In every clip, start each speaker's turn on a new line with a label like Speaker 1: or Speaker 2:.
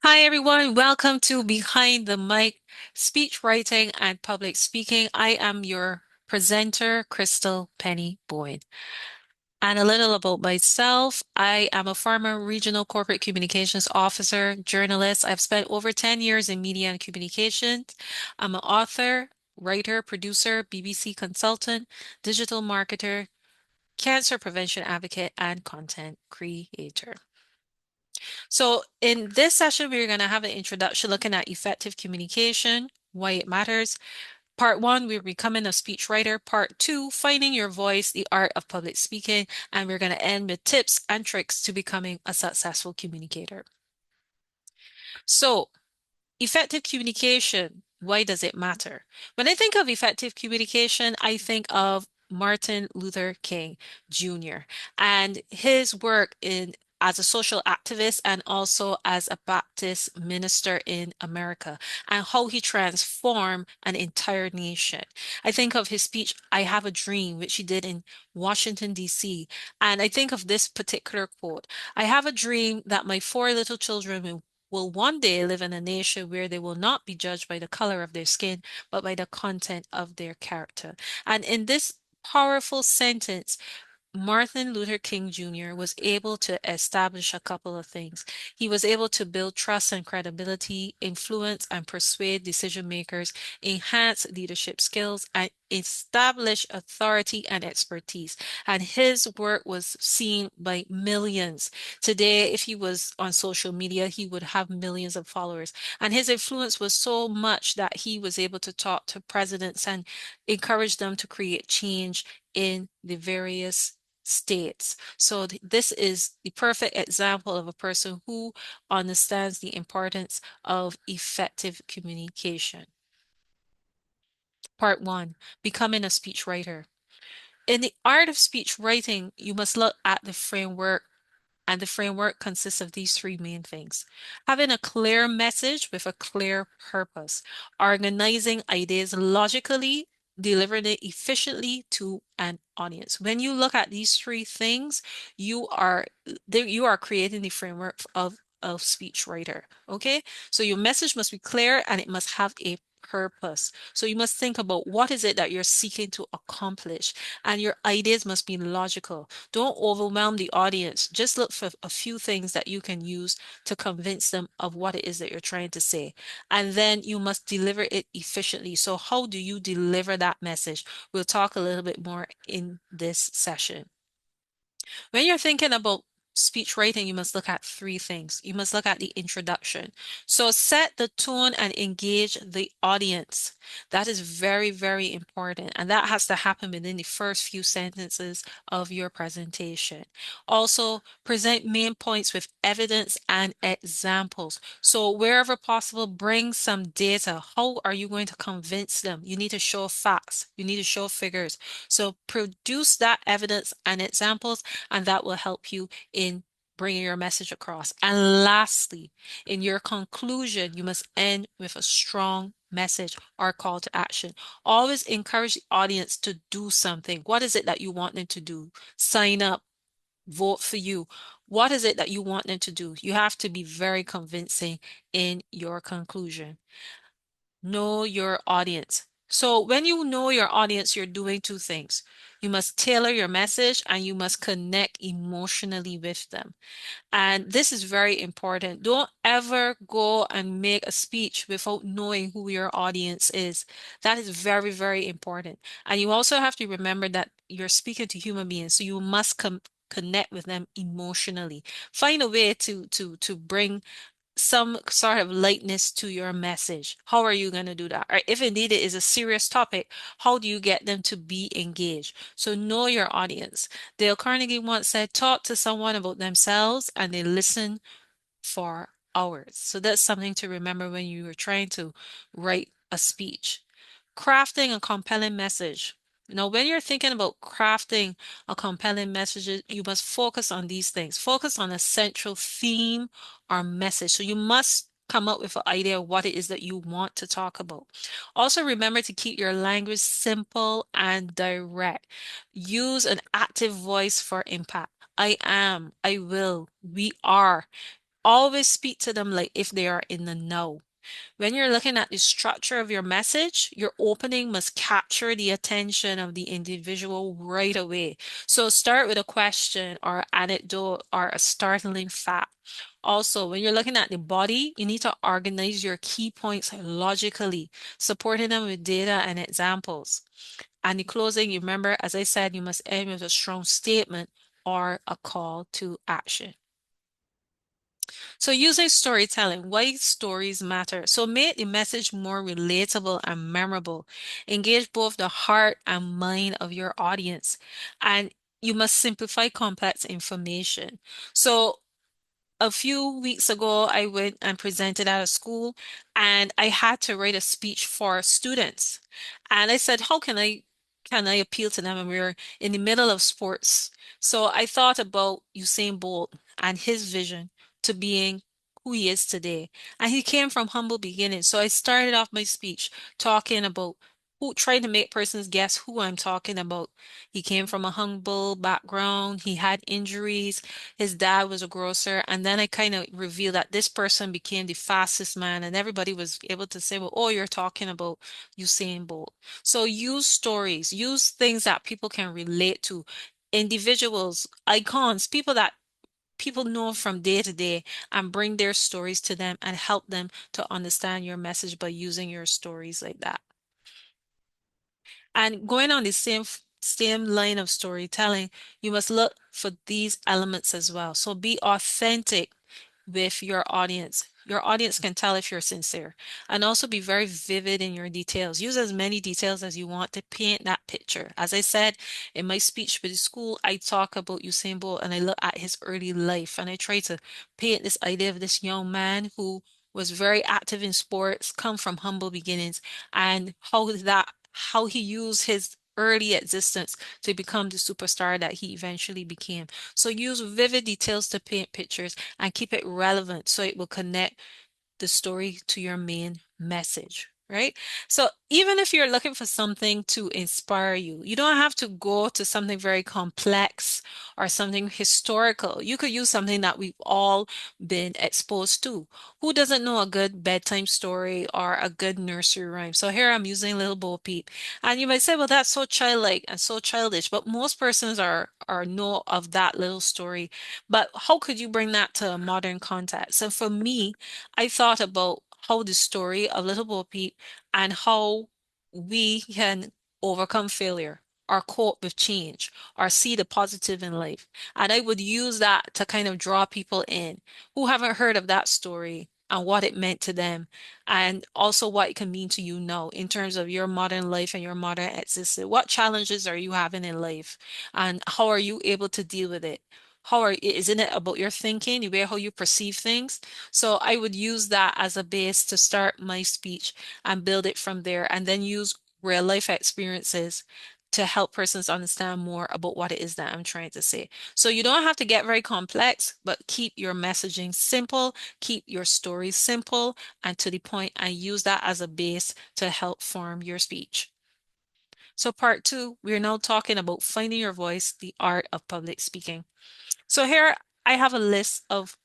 Speaker 1: Hi, everyone. Welcome to Behind the Mic Speech Writing and Public Speaking. I am your presenter, Crystal Penny Boyd. And a little about myself. I am a former regional corporate communications officer, journalist. I've spent over 10 years in media and communications. I'm an author, writer, producer, BBC consultant, digital marketer, cancer prevention advocate, and content creator. So in this session, we're going to have an introduction looking at effective communication, why it matters. Part one, we're becoming a speechwriter. Part two, finding your voice, the art of public speaking. And we're going to end with tips and tricks to becoming a successful communicator. So effective communication, why does it matter? When I think of effective communication, I think of Martin Luther King Jr. and his work in as a social activist and also as a Baptist minister in America and how he transformed an entire nation. I think of his speech, I Have a Dream, which he did in Washington, D.C. And I think of this particular quote, I have a dream that my four little children will one day live in a nation where they will not be judged by the color of their skin, but by the content of their character. And in this powerful sentence, Martin Luther King Jr. was able to establish a couple of things. He was able to build trust and credibility, influence and persuade decision makers, enhance leadership skills, and establish authority and expertise. And his work was seen by millions. Today, if he was on social media, he would have millions of followers. And his influence was so much that he was able to talk to presidents and encourage them to create change in the various states. So this is the perfect example of a person who understands the importance of effective communication. Part one, becoming a speechwriter. In the art of speech writing, you must look at the framework, and the framework consists of these three main things. Having a clear message with a clear purpose, organizing ideas logically, delivering it efficiently to an audience. When you look at these three things, you are creating the framework of a speech writer. Okay? So your message must be clear and it must have a purpose. So you must think about what is it that you're seeking to accomplish, and your ideas must be logical. Don't overwhelm the audience. Just look for a few things that you can use to convince them of what it is that you're trying to say. And then you must deliver it efficiently. So, how do you deliver that message? We'll talk a little bit more in this session. When you're thinking about speech writing, you must look at three things. You must look at the introduction. So set the tone and engage the audience. That is very, very important. And that has to happen within the first few sentences of your presentation. Also, present main points with evidence and examples. So wherever possible, bring some data. How are you going to convince them? You need to show facts. You need to show figures. So produce that evidence and examples, and that will help you in bringing your message across. And lastly, in your conclusion, you must end with a strong message or call to action. Always encourage the audience to do something. What is it that you want them to do? Sign up, vote for you. What is it that you want them to do? You have to be very convincing in your conclusion. Know your audience. So when you know your audience, you're doing two things. You must tailor your message and you must connect emotionally with them. And this is very important. Don't ever go and make a speech without knowing who your audience is. That is very, very important. And you also have to remember that you're speaking to human beings, so you must connect with them emotionally. Find a way to bring some sort of lightness to your message. How are you going to do that? Or if indeed it is a serious topic, how do you get them to be engaged? So know your audience. Dale Carnegie once said, talk to someone about themselves and they listen for hours. So that's something to remember when you are trying to write a speech. Crafting a compelling message. Now, when you're thinking about crafting a compelling message, you must focus on these things. Focus on a central theme or message. So you must come up with an idea of what it is that you want to talk about. Also, remember to keep your language simple and direct. Use an active voice for impact. I am, I will, we are. Always speak to them like if they are in the know. When you're looking at the structure of your message, your opening must capture the attention of the individual right away. So start with a question or anecdote or a startling fact. Also, when you're looking at the body, you need to organize your key points logically, supporting them with data and examples. And in closing, you remember, as I said, you must end with a strong statement or a call to action. So using storytelling, why stories matter. So make the message more relatable and memorable. Engage both the heart and mind of your audience. And you must simplify complex information. So a few weeks ago, I went and presented at a school and I had to write a speech for students. And I said, how can I appeal to them? And we were in the middle of sports. So I thought about Usain Bolt and his vision to being who he is today. And he came from humble beginnings. So I started off my speech talking about who trying to make persons guess who I'm talking about. He came from a humble background. He had injuries. His dad was a grocer. And then I kind of revealed that this person became the fastest man, and everybody was able to say, well, oh, you're talking about Usain Bolt. So use stories, use things that people can relate to, individuals, icons, people that people know from day to day, and bring their stories to them and help them to understand your message by using your stories like that. And going on the same line of storytelling, you must look for these elements as well. So be authentic with your audience. Your audience can tell if you're sincere. And also be very vivid in your details. Use as many details as you want to paint that picture. As I said in my speech with the school, I talk about Usain Bolt and I look at his early life and I try to paint this idea of this young man who was very active in sports, come from humble beginnings, and how he used his early existence to become the superstar that he eventually became. So use vivid details to paint pictures and keep it relevant so it will connect the story to your main message, right? So even if you're looking for something to inspire you, you don't have to go to something very complex or something historical. You could use something that we've all been exposed to. Who doesn't know a good bedtime story or a good nursery rhyme? So here I'm using Little Bo Peep. And you might say, well, that's so childlike and so childish, but most persons are know of that little story. But how could you bring that to a modern context? And for me, I thought about how the story of Little Bo Peep and how we can overcome failure or cope with change or see the positive in life. And I would use that to kind of draw people in who haven't heard of that story and what it meant to them, and also what it can mean to you now in terms of your modern life and your modern existence. What challenges are you having in life, and how are you able to deal with it? Isn't it about your thinking, the way how you perceive things? So I would use that as a base to start my speech and build it from there, and then use real life experiences to help persons understand more about what it is that I'm trying to say. So you don't have to get very complex, but keep your messaging simple, keep your stories simple and to the point, and use that as a base to help form your speech. So part two, we're now talking about finding your voice, the art of public speaking. So here I have a list of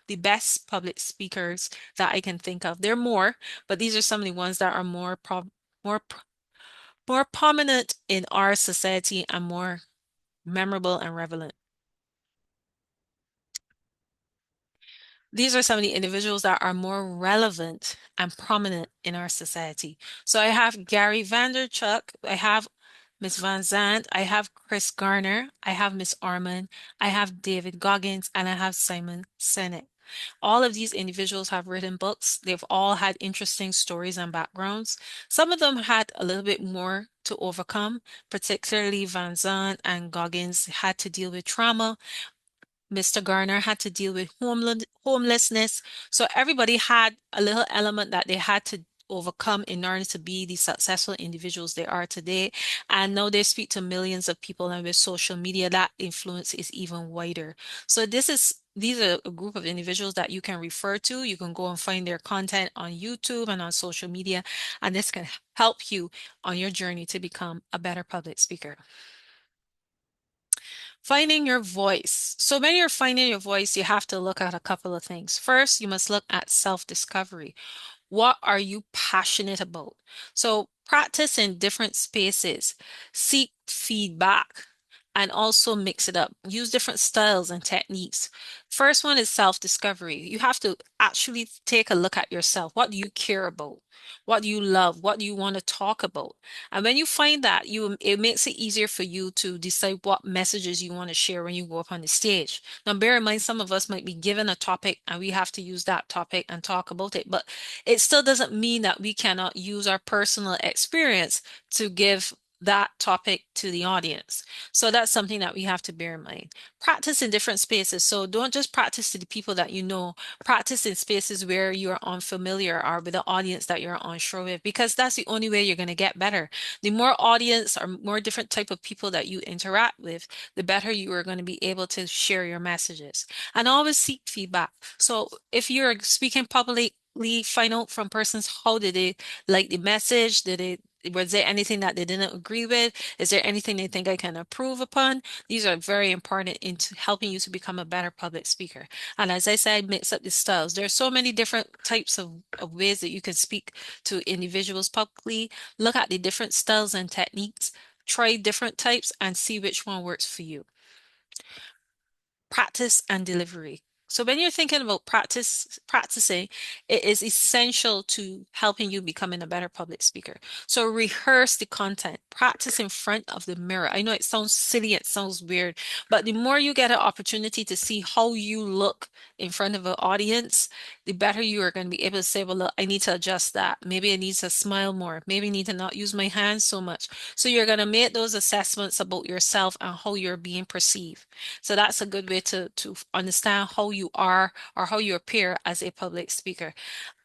Speaker 1: the best public speakers that I can think of. There are more, but these are some of the ones that are more more prominent in our society and more memorable and relevant. These are some of the individuals that are more relevant and prominent in our society. So I have Gary Vanderchuck, I have Miss Van Zandt, I have Chris Garner, I have Miss Orman, I have David Goggins, and I have Simon Sinek. All of these individuals have written books. They've all had interesting stories and backgrounds. Some of them had a little bit more to overcome, particularly Van Zandt and Goggins had to deal with trauma. Mr. Garner had to deal with homelessness. So everybody had a little element that they had to overcome in order to be the successful individuals they are today. And now they speak to millions of people, and with social media, that influence is even wider. So these are a group of individuals that you can refer to. You can go and find their content on YouTube and on social media, and this can help you on your journey to become a better public speaker. Finding your voice. So when you're finding your voice, you have to look at a couple of things. First, you must look at self-discovery. What are you passionate about? So practice in different spaces, seek feedback, and also mix it up. Use different styles and techniques. First one is self-discovery. You have to actually take a look at yourself. What do you care about? What do you love? What do you want to talk about? And when you find that, it makes it easier for you to decide what messages you want to share when you go up on the stage. Now, bear in mind, some of us might be given a topic and we have to use that topic and talk about it, but it still doesn't mean that we cannot use our personal experience to give that topic to the audience. So that's something that we have to bear in mind. Practice in different spaces. So don't just practice to the people that you know, practice in spaces where you're unfamiliar or with the audience that you're unsure with, because that's the only way you're going to get better. The more audience or more different type of people that you interact with, the better you are going to be able to share your messages. And always seek feedback. So if you're speaking publicly, find out from persons how did they like the message? Was there anything that they didn't agree with? Is there anything they think I can improve upon? These are very important into helping you to become a better public speaker. And as I said, mix up the styles. There are so many different types of ways that you can speak to individuals publicly. Look at the different styles and techniques. Try different types and see which one works for you. Practice and delivery. So when you're thinking about practicing, it is essential to helping you becoming a better public speaker. So rehearse the content, practice in front of the mirror. I know it sounds silly, it sounds weird, but the more you get an opportunity to see how you look in front of an audience, the better you are going to be able to say, well, look, I need to adjust that. Maybe I need to smile more. Maybe I need to not use my hands so much. So you're going to make those assessments about yourself and how you're being perceived. So that's a good way to understand how you are or how you appear as a public speaker.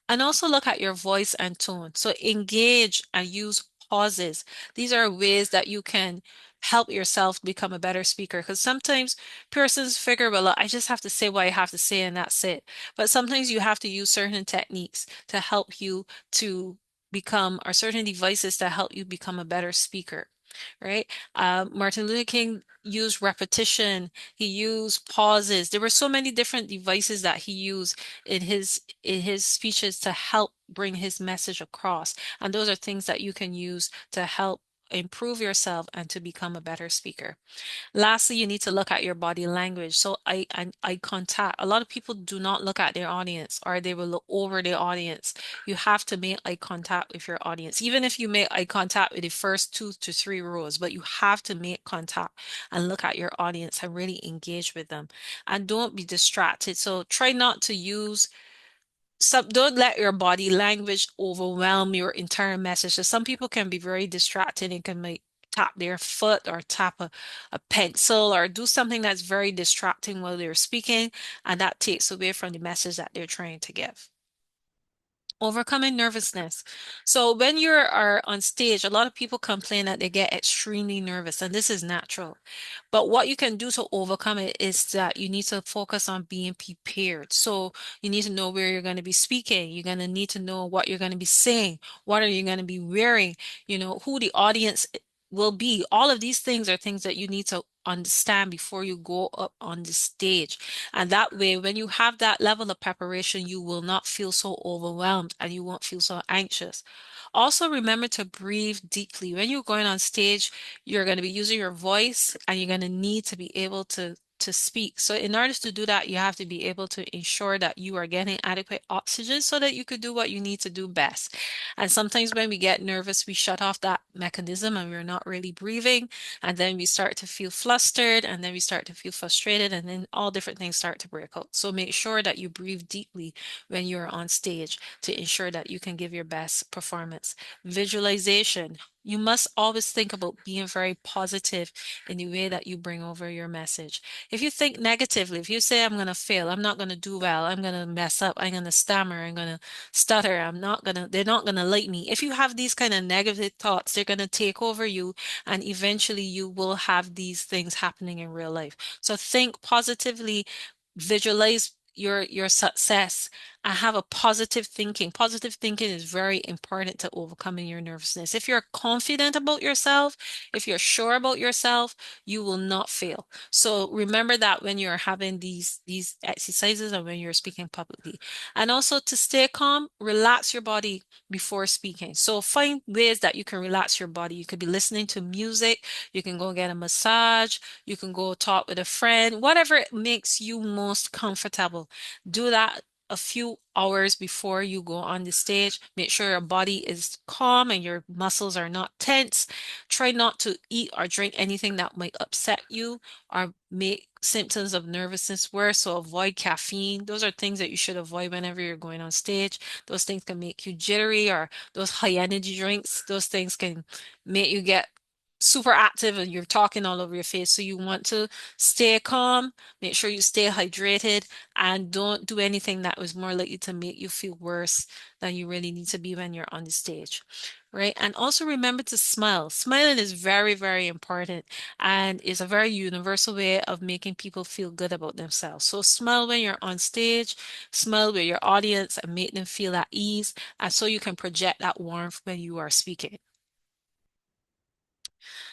Speaker 1: And also look at your voice and tone. So engage and use pauses. These are ways that you can help yourself become a better speaker. Because sometimes persons figure, well, I just have to say what I have to say and that's it. But sometimes you have to use certain techniques to help you to become, or certain devices to help you become a better speaker, right? Martin Luther King used repetition. He used pauses. There were so many different devices that he used in his speeches to help bring his message across. And those are things that you can use to help improve yourself and to become a better speaker. Lastly, you need to look at your body language. So eye contact. A lot of people do not look at their audience or they will look over their audience. You have to make eye contact with your audience, even if you make eye contact with the first 2 to 3 rows, but you have to make contact and look at your audience and really engage with them. And don't be distracted. So try not to use some, don't let your body language overwhelm your entire message. So some people can be very distracted and can like tap their foot or tap a pencil or do something that's very distracting while they're speaking, and that takes away from the message that they're trying to give. Overcoming nervousness. So when you are on stage, a lot of people complain that they get extremely nervous, and this is natural. But what you can do to overcome it is that you need to focus on being prepared. So you need to know where you're going to be speaking. You're going to need to know what you're going to be saying. What are you going to be wearing? You know, who the audience will be. All of these things are things that you need to understand before you go up on the stage. And that way, when you have that level of preparation, you will not feel so overwhelmed and you won't feel so anxious. Also, remember to breathe deeply. When you're going on stage, you're going to be using your voice and you're going to need to be able to speak. So in order to do that, you have to be able to ensure that you are getting adequate oxygen so that you could do what you need to do best. And sometimes when we get nervous, we shut off that mechanism and we're not really breathing. And then we start to feel flustered and then we start to feel frustrated and then all different things start to break out. So make sure that you breathe deeply when you're on stage to ensure that you can give your best performance. Visualization. You must always think about being very positive in the way that you bring over your message. If you think negatively, if you say, I'm going to fail, I'm not going to do well, I'm going to mess up, I'm going to stammer, I'm going to stutter, they're not going to like me. If you have these kind of negative thoughts, they're going to take over you and eventually you will have these things happening in real life. So think positively, visualize your success and have a positive thinking. Positive thinking is very important to overcoming your nervousness. If you're confident about yourself, if you're sure about yourself, you will not fail. So remember that when you're having these exercises and when you're speaking publicly. And also to stay calm, relax your body before speaking. So find ways that you can relax your body. You could be listening to music, you can go get a massage, you can go talk with a friend, whatever makes you most comfortable. Do that a few hours before you go on the stage. Make sure your body is calm and your muscles are not tense. Try not to eat or drink anything that might upset you or make symptoms of nervousness worse. So avoid caffeine. Those are things that you should avoid whenever you're going on stage. Those things can make you jittery, or those high energy drinks. Those things can make you get super active and you're talking all over your face. So you want to stay calm, make sure you stay hydrated, and don't do anything that was more likely to make you feel worse than you really need to be when you're on the stage. Right. And also remember to smile. Smiling is very, very important and is a very universal way of making people feel good about themselves. So smile when you're on stage, smile with your audience and make them feel at ease. And so you can project that warmth when you are speaking.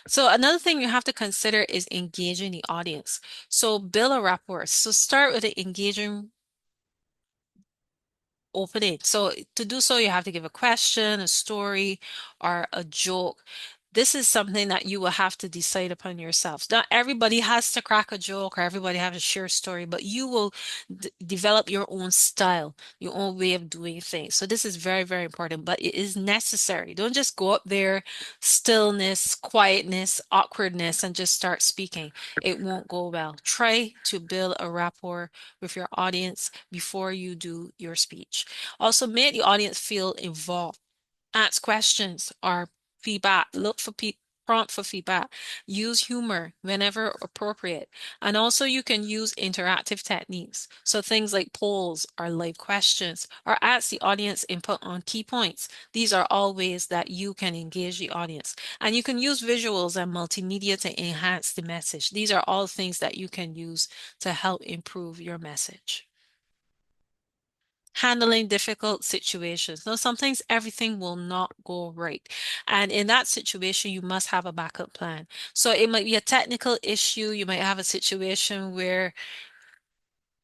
Speaker 1: So another thing you have to consider is engaging the audience. So build a rapport. So start with an engaging opening. So to do so, you have to give a question, a story, or a joke. This is something that you will have to decide upon yourselves. Not everybody has to crack a joke or everybody has to share a story, but you will develop your own style, your own way of doing things. So this is very, very important, but it is necessary. Don't just go up there, stillness, quietness, awkwardness, and just start speaking. It won't go well. Try to build a rapport with your audience before you do your speech. Also, make the audience feel involved. Ask questions or feedback. Look for prompt for feedback. Use humor whenever appropriate. And also you can use interactive techniques. So things like polls or live questions or ask the audience input on key points. These are all ways that you can engage the audience. And you can use visuals and multimedia to enhance the message. These are all things that you can use to help improve your message. Handling difficult situations. Now, sometimes everything will not go right. And in that situation, you must have a backup plan. So it might be a technical issue. You might have a situation where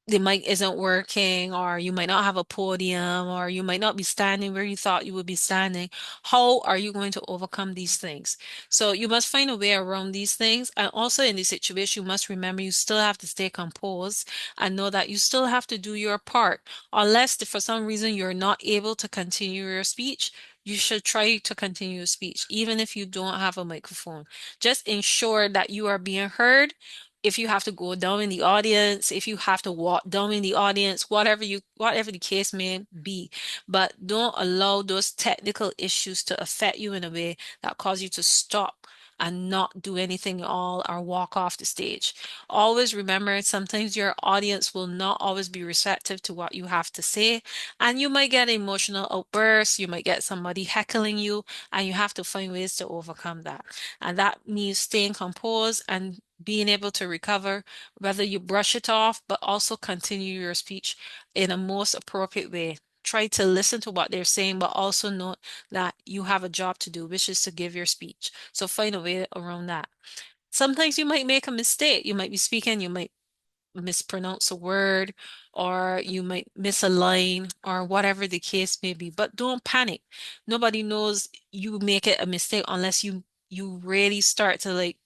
Speaker 1: the mic isn't working, or you might not have a podium, or you might not be standing where you thought you would be standing. How are you going to overcome these things? So you must find a way around these things. And also in this situation, you must remember you still have to stay composed and know that you still have to do your part. Unless for some reason you're not able to continue your speech, you should try to continue your speech, even if you don't have a microphone. Just ensure that you are being heard. If you have to go down in the audience, if you have to walk down in the audience, whatever the case may be, but don't allow those technical issues to affect you in a way that cause you to stop and not do anything at all or walk off the stage. Always remember, sometimes your audience will not always be receptive to what you have to say, and you might get emotional outbursts, you might get somebody heckling you, and you have to find ways to overcome that. And that means staying composed and being able to recover, whether you brush it off, but also continue your speech in a most appropriate way. Try to listen to what they're saying, but also note that you have a job to do, which is to give your speech. So find a way around that. Sometimes you might make a mistake. You might be speaking, you might mispronounce a word, or you might miss a line, or whatever the case may be. But don't panic. Nobody knows you make it a mistake unless you really start to like,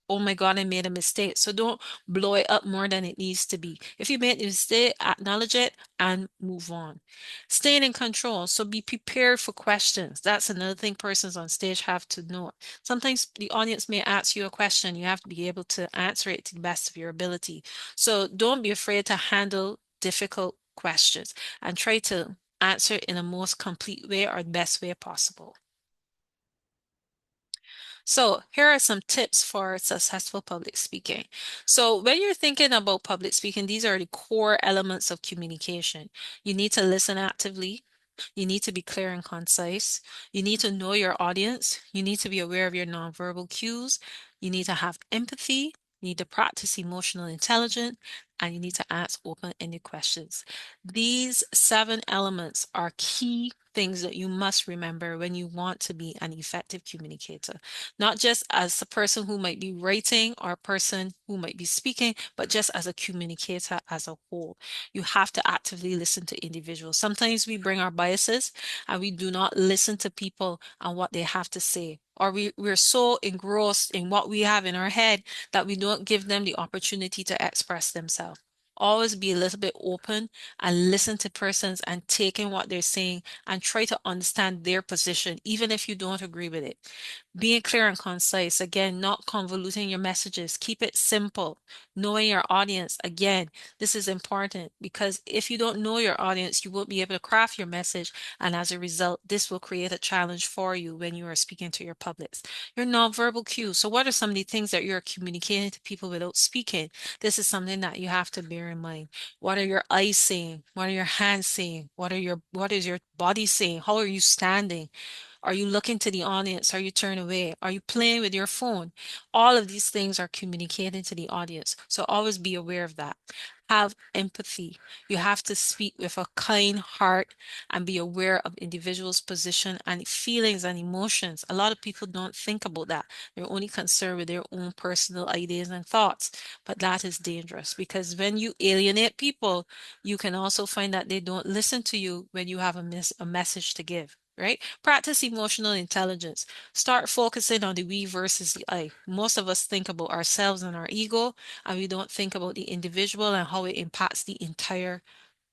Speaker 1: oh my God, I made a mistake. So don't blow it up more than it needs to be. If you made a mistake, acknowledge it and move on. Staying in control. So be prepared for questions. That's another thing persons on stage have to know. Sometimes the audience may ask you a question. You have to be able to answer it to the best of your ability. So don't be afraid to handle difficult questions and try to answer it in the most complete way or best way possible. So here are some tips for successful public speaking. So when you're thinking about public speaking, these are the core elements of communication. You need to listen actively. You need to be clear and concise. You need to know your audience. You need to be aware of your nonverbal cues. You need to have empathy. You need to practice emotional intelligence, and you need to ask open-ended questions. These 7 elements are key things that you must remember when you want to be an effective communicator, not just as a person who might be writing or a person who might be speaking, but just as a communicator as a whole. You have to actively listen to individuals. Sometimes we bring our biases and we do not listen to people and what they have to say. Or we're so engrossed in what we have in our head that we don't give them the opportunity to express themselves. Always be a little bit open and listen to persons and take in what they're saying and try to understand their position, even if you don't agree with it. Being clear and concise, again, not convoluting your messages. Keep it simple. Knowing your audience, again, this is important because if you don't know your audience, you won't be able to craft your message. And as a result, this will create a challenge for you when you are speaking to your publics. Your nonverbal cues. So, what are some of the things that you're communicating to people without speaking? This is something that you have to bear in mind. What are your eyes saying? What are your hands saying? What is your body saying? How are you standing? Are you looking to the audience? Are you turning away? Are you playing with your phone? All of these things are communicating to the audience. So always be aware of that. Have empathy. You have to speak with a kind heart and be aware of individuals' position and feelings and emotions. A lot of people don't think about that. They're only concerned with their own personal ideas and thoughts. But that is dangerous because when you alienate people, you can also find that they don't listen to you when you have a message to give. Right? Practice emotional intelligence. Start focusing on the we versus the I. Most of us think about ourselves and our ego, and we don't think about the individual and how it impacts the entire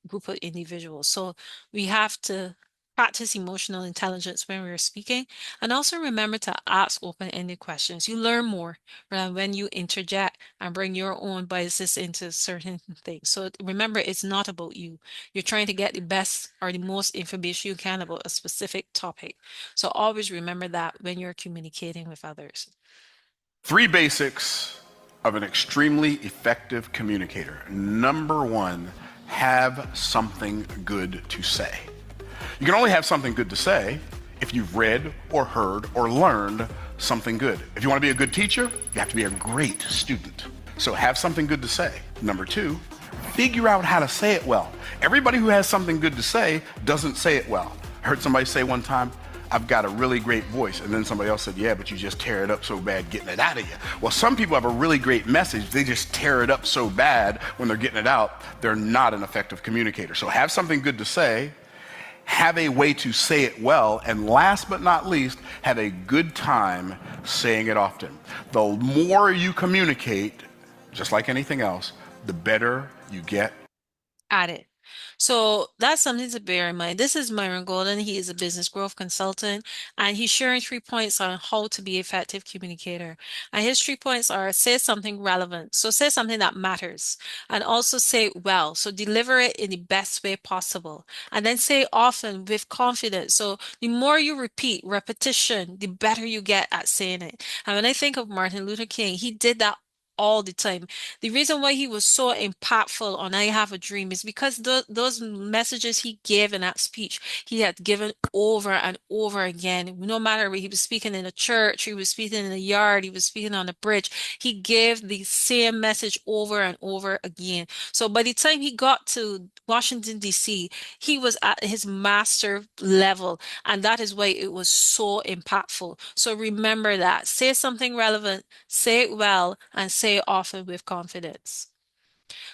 Speaker 1: group of individuals. So we have to practice emotional intelligence when we're speaking and also remember to ask open-ended questions. You learn more when you interject and bring your own biases into certain things. So remember, it's not about you. You're trying to get the best or the most information you can about a specific topic. So always remember that when you're communicating with others.
Speaker 2: 3 basics of an extremely effective communicator. Number one, have something good to say. You can only have something good to say if you've read or heard or learned something good. If you want to be a good teacher, you have to be a great student. So have something good to say. Number two, figure out how to say it well. Everybody who has something good to say doesn't say it well. I heard somebody say one time, I've got a really great voice. And then somebody else said, yeah, but you just tear it up so bad getting it out of you. Well, some people have a really great message. They just tear it up so bad when they're getting it out. They're not an effective communicator. So have something good to say, have a way to say it well, and last but not least, have a good time saying it often. The more you communicate, just like anything else, the better you get.
Speaker 1: At it. So that's something to bear in mind. This is Myron Golden. He is a business growth consultant, and he's sharing 3 points on how to be an effective communicator. And his 3 points are say something relevant. So say something that matters, and also say it well. So deliver it in the best way possible, and then say it often with confidence. So the more you repeat, repetition, the better you get at saying it. And when I think of Martin Luther King, he did that all the time. The reason why he was so impactful on I Have a Dream is because those messages he gave in that speech, he had given over and over again. No matter where he was speaking in a church, he was speaking in a yard, he was speaking on a bridge, he gave the same message over and over again. So by the time he got to Washington, D.C., he was at his master level, and that is why it was so impactful. So remember that. Say something relevant, say it well, and say it often with confidence.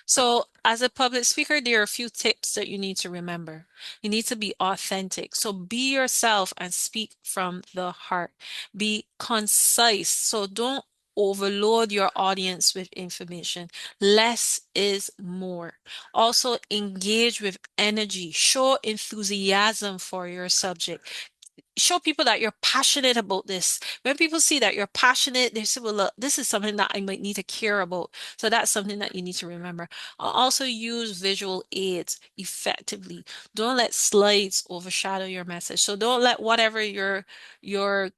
Speaker 1: So, as a public speaker, there are a few tips that you need to remember. You need to be authentic. So, be yourself and speak from the heart. Be concise. So, don't overload your audience with information. Less is more. Also, engage with energy. Show enthusiasm for your subject. Show people that you're passionate about this. When people see that you're passionate, they say, well, look, this is something that I might need to care about. So that's something that you need to remember. Also use visual aids effectively. Don't let slides overshadow your message. So don't let whatever your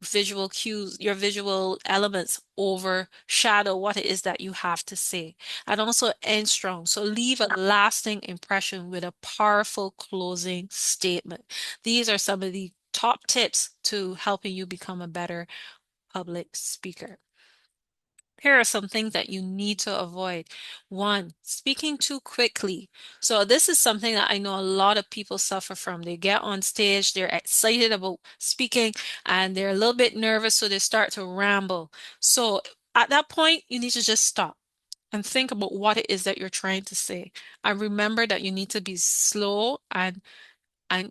Speaker 1: visual cues, your visual elements overshadow what it is that you have to say. And also end strong. So leave a lasting impression with a powerful closing statement. These are some of the top tips to helping you become a better public speaker. Here are some things that you need to avoid. One, speaking too quickly. So this is something that I know a lot of people suffer from. They get on stage, they're excited about speaking, and they're a little bit nervous, so they start to ramble. So at that point, you need to just stop and think about what it is that you're trying to say. And remember that you need to be slow and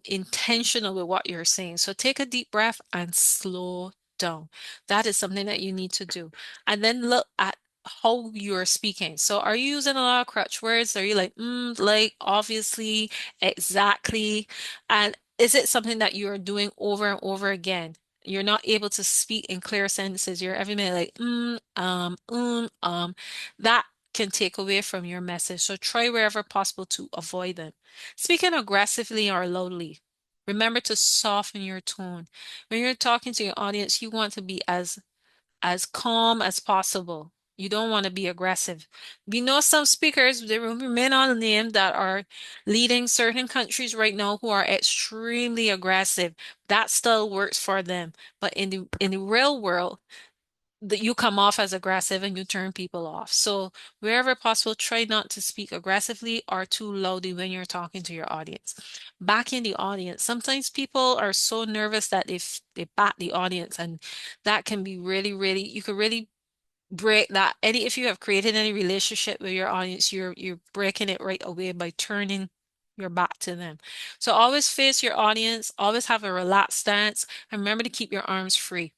Speaker 1: intentional with what you're saying. So take a deep breath and slow down. That is something that you need to do. And then look at how you're speaking. So are you using a lot of crutch words? Are you like, like, obviously, exactly? And is it something that you're doing over and over again? You're not able to speak in clear sentences. You're every minute like, That can take away from your message. So try wherever possible to avoid them. Speaking aggressively or loudly, remember to soften your tone. When you're talking to your audience, you want to be as calm as possible. You don't want to be aggressive. We know some speakers, there will remain unnamed, that are leading certain countries right now who are extremely aggressive. That still works for them. But in the real world, that you come off as aggressive and you turn people off. So wherever possible, try not to speak aggressively or too loudly when you're talking to your audience. Back in the audience, sometimes people are so nervous that they bat the audience, and that can be really, really, you could really break that. Any if you have created any relationship with your audience, you're breaking it right away by turning your back to them. So always face your audience, always have a relaxed stance, and remember to keep your arms free.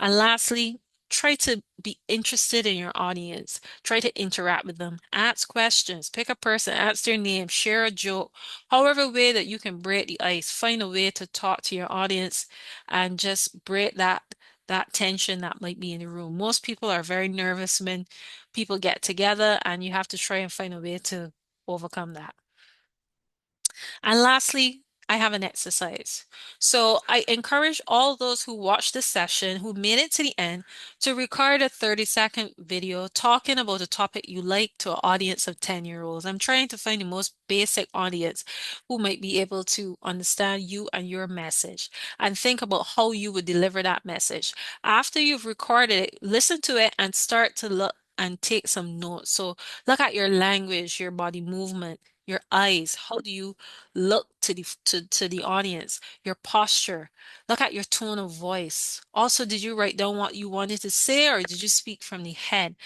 Speaker 1: And lastly, try to be interested in your audience. Try to interact with them. Ask questions. Pick a person, ask their name, share a joke. However way that you can break the ice, find a way to talk to your audience and just break that tension that might be in the room. Most people are very nervous when people get together, and you have to try and find a way to overcome that. And lastly, I have an exercise. So I encourage all those who watch this session, who made it to the end, to record a 30-second video talking about a topic you like to an audience of 10-year-olds. I'm trying to find the most basic audience who might be able to understand you and your message, and think about how you would deliver that message. After you've recorded it, listen to it and start to look and take some notes. So look at your language, your body movement, your eyes. How do you look to the audience, your posture, look at your tone of voice. Also, did you write down what you wanted to say, or did you speak from the head?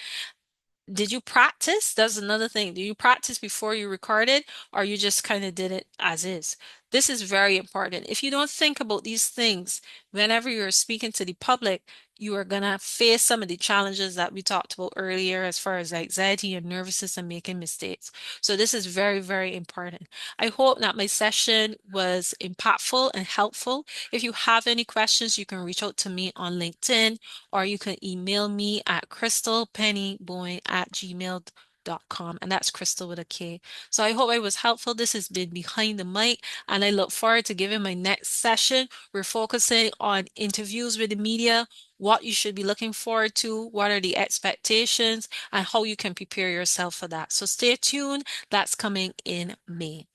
Speaker 1: Did you practice? That's another thing. Do you practice before you recorded, or you just kind of did it as is? This is very important. If you don't think about these things whenever you're speaking to the public, you are gonna face some of the challenges that we talked about earlier as far as anxiety and nervousness and making mistakes. So this is very, very important. I hope that my session was impactful and helpful. If you have any questions, you can reach out to me on LinkedIn, or you can email me at crystalpennyboy@gmail.com, and that's Crystal with a K. So I hope I was helpful. This has been Behind the Mic, and I look forward to giving my next session. We're focusing on interviews with the media, what you should be looking forward to, what are the expectations, and how you can prepare yourself for that. So stay tuned. That's coming in May.